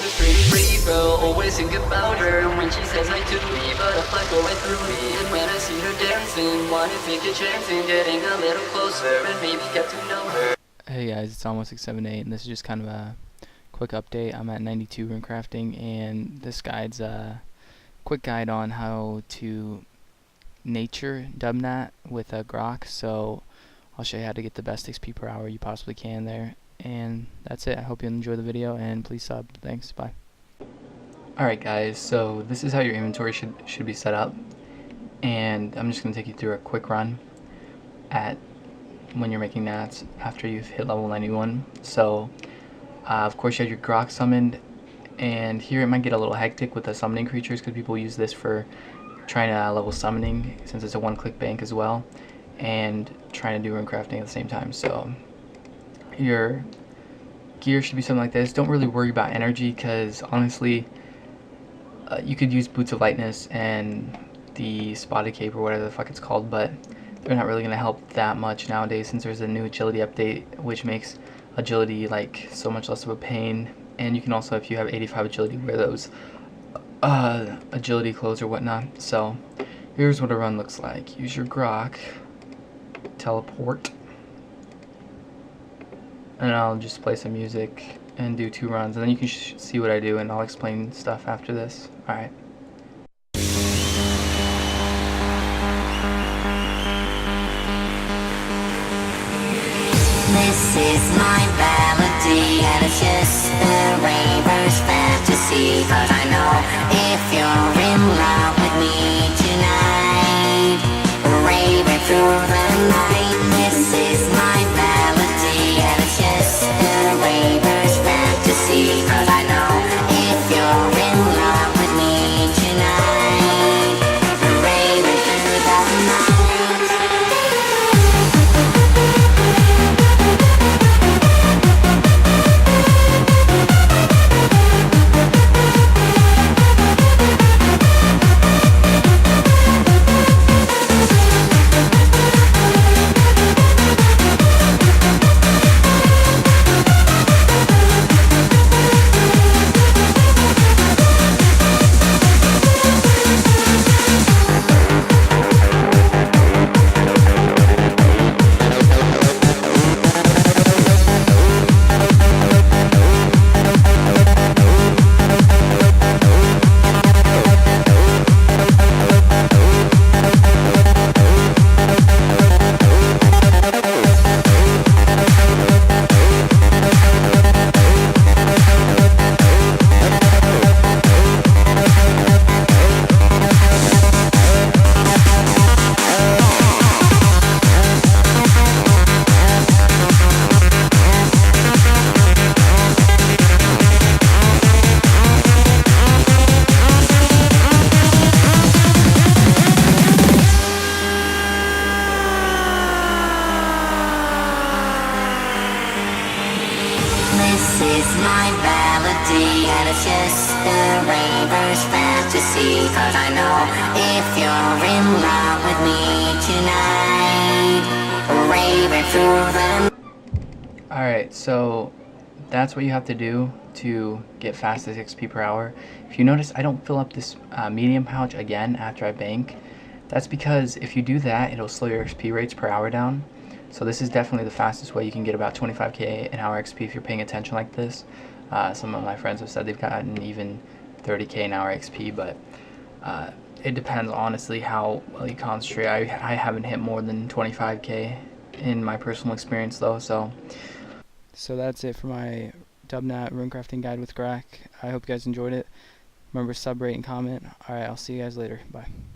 is pretty free, bro. Always think about her, and when she says hi to me, butterflies go right through me. And when I see her dancing, wanna take a chance in getting a little closer and maybe get to know her. Hey guys, it's almost 678, and this is just kind of a quick update. I'm at 92 rune crafting, and this guide's a quick guide on how to nature dubnat with a Graahk. So I'll show you how to get the best XP per hour you possibly can there, and that's it. I hope you enjoy the video, and please sub. Thanks, bye. Alright guys, so this is how your inventory should be set up, and I'm just going to take you through a quick run at when you're making nats after you've hit level 91. So of course you have your Graahk summoned, and here it might get a little hectic with the summoning creatures because people use this for trying to level summoning, since it's a one-click bank as well, and trying to do rune crafting at the same time. So your gear should be something like this. Don't really worry about energy, because honestly you could use boots of lightness and the spotted cape or whatever the fuck it's called, but they're not really going to help that much nowadays, since there's a new agility update which makes agility like so much less of a pain. And you can also, if you have 85 agility, wear those agility clothes or whatnot. So here's what a run looks like. Use your Graahk, teleport, and I'll just play some music and do 2 runs, and then you can see what I do, and I'll explain stuff after this. Alright. This is my melody, and it's just a raver's fantasy. Cause I know if you're in love with me tonight, raving through the night. This is my melody, and it's just a raver's fantasy. Cause I know if you're in love with me tonight, raving through the night. This is my melody, and it's just a raver's fantasy. Cause I know if you're in love with me tonight, raving through the... Alright, so that's what you have to do to get fastest XP per hour. If you notice, I don't fill up this medium pouch again after I bank. That's because if you do that, it'll slow your XP rates per hour down. So this is definitely the fastest way you can get about 25k an hour XP if you're paying attention like this. Some of my friends have said they've gotten even 30k an hour XP, but it depends honestly how well you concentrate. I haven't hit more than 25k in my personal experience though. So that's it for my dubnat runecrafting guide with Graahk. I hope you guys enjoyed it. Remember, sub, rate, and comment. Alright, I'll see you guys later. Bye.